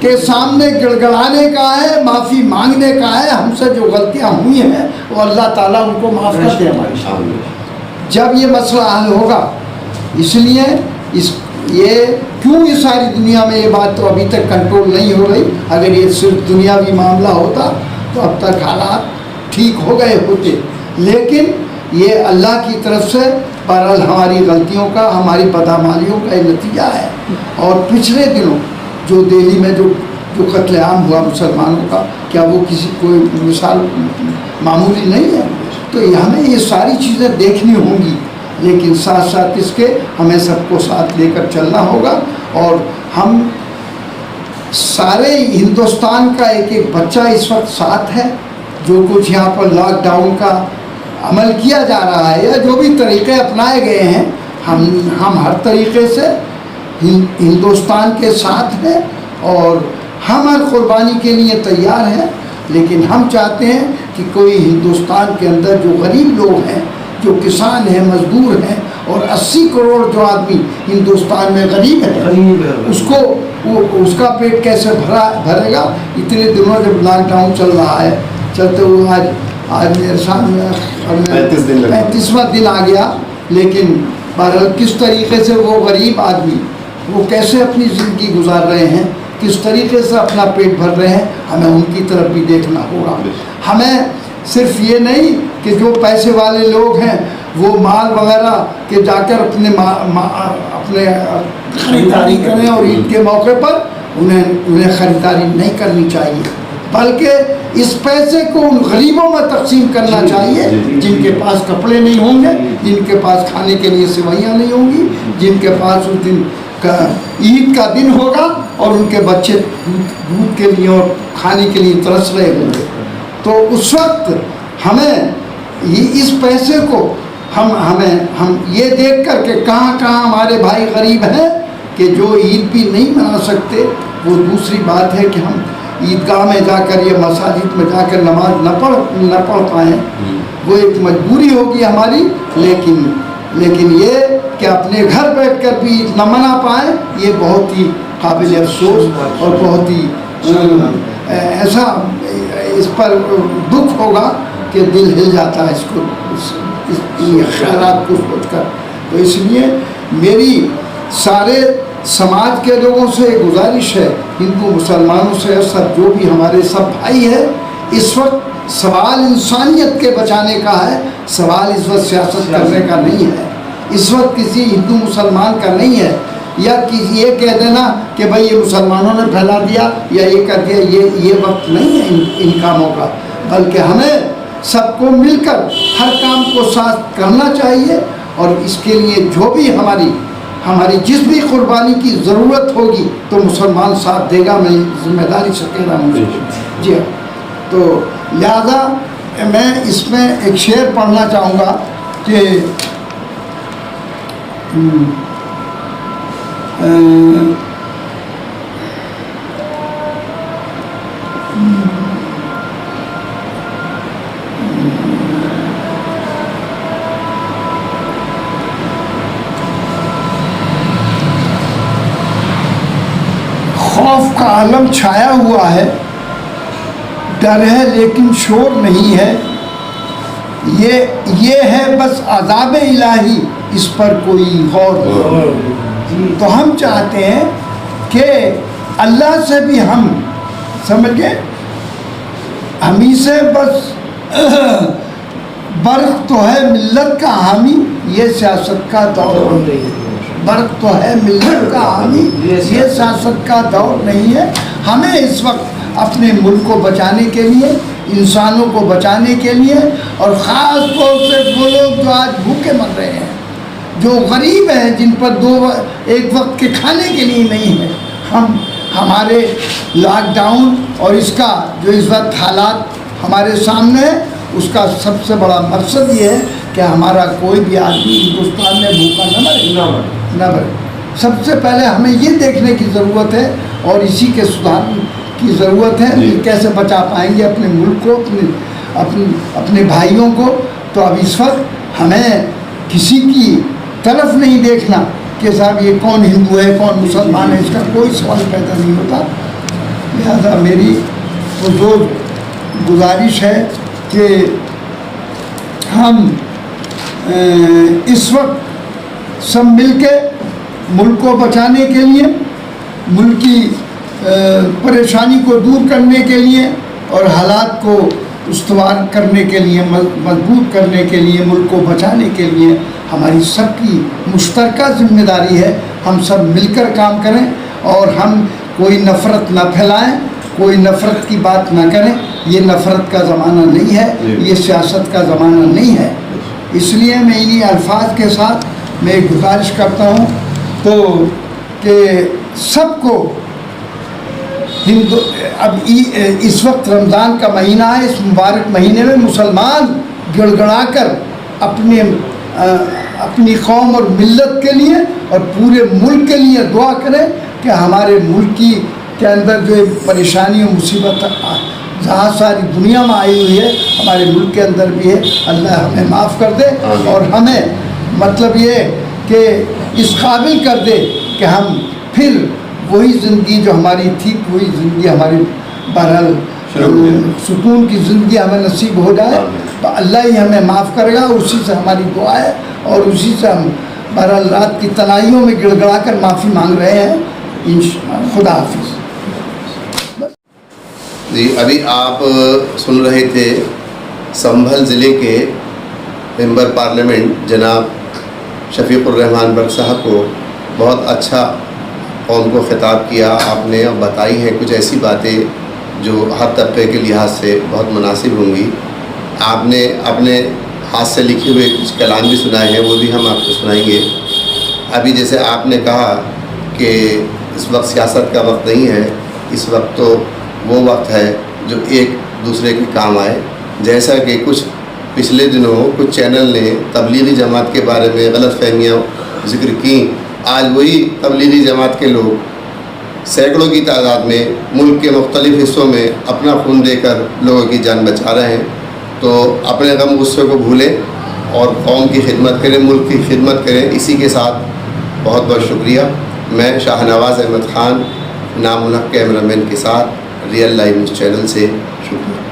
کے سامنے گڑگڑانے کا ہے، معافی مانگنے کا ہے. ہم سے جو غلطیاں ہوئی ہیں وہ اللہ تعالیٰ ان کو معاف کر دے ہماری. جب یہ مسئلہ حل ہوگا، اس لیے یہ کیوں یہ ساری دنیا میں یہ بات تو ابھی تک کنٹرول نہیں ہو رہی. اگر یہ صرف دنیاوی معاملہ ہوتا تو اب تک حالات ٹھیک ہو گئے ہوتے، لیکن یہ اللہ کی طرف سے بہرحال ہماری غلطیوں کا، ہماری بدعمالیوں کا یہ نتیجہ ہے. اور پچھلے دنوں جو دہلی میں جو قتل عام ہوا مسلمانوں کا، کیا وہ کسی کوئی مثال معمولی نہیں ہے؟ تو ہمیں یہ ساری چیزیں دیکھنی ہوں گی، لیکن ساتھ ساتھ اس کے ہمیں سب کو ساتھ لے کر چلنا ہوگا. اور ہم سارے ہندوستان کا ایک ایک بچہ اس وقت ساتھ ہے. جو کچھ یہاں پر لاک ڈاؤن کا عمل کیا جا رہا ہے یا جو بھی طریقے اپنائے گئے ہیں، ہم ہر طریقے سے ہندوستان کے ساتھ ہیں اور ہم ہر قربانی کے لیے تیار ہیں. لیکن ہم چاہتے ہیں کہ کوئی ہندوستان کے اندر جو غریب لوگ ہیں، جو کسان ہیں، مزدور ہیں، اور 80 کروڑ جو آدمی ہندوستان میں غریب ہے، اس کا پیٹ کیسے بھرے گا؟ اتنے دنوں جب لاک ڈاؤن چل رہا ہے، چلتے ہوئے آج میرے سامنے 35واں دن آ گیا. لیکن بہرحال کس طریقے سے وہ غریب آدمی وہ کیسے اپنی زندگی گزار رہے ہیں، کس طریقے سے اپنا پیٹ بھر رہے ہیں، ہمیں ان کی طرف بھی دیکھنا ہوگا. ہمیں صرف یہ نہیں کہ جو پیسے والے لوگ ہیں وہ مال وغیرہ کے جا کر اپنے خریداری کریں، اور عید کے موقع پر انہیں خریداری نہیں کرنی چاہیے، بلکہ اس پیسے کو ان غریبوں میں تقسیم کرنا چاہیے جن کے پاس کپڑے نہیں ہوں گے، جن کے پاس کھانے کے لیے سوئیاں نہیں ہوں گی، جن کے پاس اس دن عید کا دن ہوگا اور ان کے بچے دودھ کے لیے اور کھانے کے لیے ترس رہے ہوں گے. تو اس وقت ہمیں اس پیسے کو ہم یہ دیکھ کر کہ کہاں کہاں ہمارے بھائی غریب ہیں کہ جو عید بھی نہیں منا سکتے. وہ دوسری بات ہے کہ ہم عیدگاہ میں جا کر یا مساجد میں جا کر نماز نہ پڑھ پائیں، وہ ایک مجبوری ہوگی ہماری. لیکن یہ کہ اپنے گھر بیٹھ کر بھی عید نہ منا پائیں، یہ بہت ہی قابل افسوس اور بہت ہی ایسا اس پر دکھ ہوگا کہ دل ہل جاتا ہے اس خیالات کو سوچ کر. تو اس لیے میری سارے سماج کے لوگوں سے گزارش ہے، ہندو مسلمانوں سے، سب جو بھی ہمارے سب بھائی ہیں، اس وقت سوال انسانیت کے بچانے کا ہے. سوال اس وقت سیاست کرنے کا نہیں ہے، اس وقت کسی ہندو مسلمان کا نہیں ہے، یا کسی یہ کہہ دینا کہ بھائی یہ مسلمانوں نے پھیلا دیا یا یہ کر دیا. یہ وقت نہیں ہے ان کاموں کا، بلکہ ہمیں سب کو مل کر ہر کام کو ساتھ کرنا چاہیے. اور اس کے لیے جو بھی ہماری جس بھی قربانی کی ضرورت ہوگی تو مسلمان ساتھ دے گا. میں ذمہ داری سے کہہ رہا ہوں. جی ہاں. تو لہذا میں اس میں ایک شعر پڑھنا چاہوں گا کہ خوف کا عالم چھایا ہوا ہے، ڈر ہے لیکن شور نہیں ہے، یہ ہے بس عذاب الہی، اس پر کوئی غور نہیں. تو ہم چاہتے ہیں کہ اللہ سے بھی ہم سمجھ گئے، ہم ہی سے بس برق تو ہے ملت کا حامی، یہ سیاست کا دور نہیں ہے. برق تو ہے ملت کا حامی، یہ سیاست کا دور نہیں ہے. ہمیں اس وقت اپنے ملک کو بچانے کے لیے، انسانوں کو بچانے کے لیے، اور خاص طور سے وہ لوگ جو آج بھوکے مر رہے ہیں، جو غریب ہیں، جن پر ایک وقت کے کھانے کے لیے نہیں ہے، ہمارے لاک ڈاؤن اور اس کا جو اس وقت حالات ہمارے سامنے ہے، اس کا سب سے بڑا مقصد یہ ہے کہ ہمارا کوئی بھی آدمی ہندوستان میں بھوکا نہ مرے. سب سے پہلے ہمیں یہ دیکھنے کی ضرورت ہے اور اسی کے سدھار کی ضرورت ہے کہ کیسے بچا پائیں گے اپنے ملک کو، اپنے بھائیوں کو. تو اب اس وقت ہمیں کسی کی طرف نہیں دیکھنا کہ صاحب یہ کون ہندو ہے کون مسلمان ہے، اس کا کوئی سوال پیدا نہیں ہوتا. لہذا میری بزرگ گزارش ہے کہ ہم اس وقت سب مل کے ملک کو بچانے کے لیے، ملک کی پریشانی کو دور کرنے کے لیے اور حالات کو استوار کرنے کے لیے، مضبوط کرنے کے لیے، ملک کو بچانے کے لیے ہماری سب کی مشترکہ ذمہ داری ہے. ہم سب مل کر کام کریں اور ہم کوئی نفرت نہ پھیلائیں، کوئی نفرت کی بات نہ کریں. یہ نفرت کا زمانہ نہیں ہے، یہ سیاست کا زمانہ نہیں ہے. اس لیے میں انہی الفاظ کے ساتھ میں گزارش کرتا ہوں تو کہ سب کو اب اس وقت رمضان کا مہینہ ہے، اس مبارک مہینے میں مسلمان گڑ گڑا کر اپنی قوم اور ملت کے لیے اور پورے ملک کے لیے دعا کریں کہ ہمارے ملک کے اندر جو پریشانی و مصیبت جہاں ساری دنیا میں آئی ہوئی ہے، ہمارے ملک کے اندر بھی ہے، اللہ ہمیں معاف کر دے اور ہمیں مطلب یہ کہ اس قابل کر دے کہ ہم پھر وہی زندگی جو ہماری تھی، وہی زندگی ہماری بہرحال سکون کی زندگی ہمیں نصیب ہو جائے. تو اللہ ہی ہمیں معاف کرے گا، اسی سے ہماری دعا ہے اور اسی سے ہم بہرحال رات کی تنہائیوں میں گڑ گڑا کر معافی مانگ رہے ہیں. خدا حافظ. جی ابھی آپ سن رہے تھے سنبھل ضلع کے ممبر پارلیمنٹ جناب شفیق الرحمان برق صاحب کو. بہت اچھا قوم کو خطاب کیا آپ نے اور بتائی ہیں کچھ ایسی باتیں جو ہر طبقے کے لحاظ سے بہت مناسب ہوں گی. آپ نے اپنے ہاتھ سے لکھے ہوئے کچھ کلام بھی سنائے ہیں، وہ بھی ہم آپ کو سنائیں گے. ابھی جیسے آپ نے کہا کہ اس وقت سیاست کا وقت نہیں ہے، اس وقت تو وہ وقت ہے جو ایک دوسرے کے کام آئے. جیسا کہ کچھ پچھلے دنوں کچھ چینل نے تبلیغی جماعت کے بارے میں غلط فہمیاں ذکر کی، آج وہی تبلیغی جماعت کے لوگ سینکڑوں کی تعداد میں ملک کے مختلف حصوں میں اپنا خون دے کر لوگوں کی جان بچا رہے ہیں. تو اپنے غم غصے کو بھولیں اور قوم کی خدمت کریں، ملک کی خدمت کریں. اسی کے ساتھ بہت بہت شکریہ. میں شاہ نواز احمد خان نام الحق کیمرہ مین کے ساتھ ریئل لائف نیوز چینل سے شکریہ.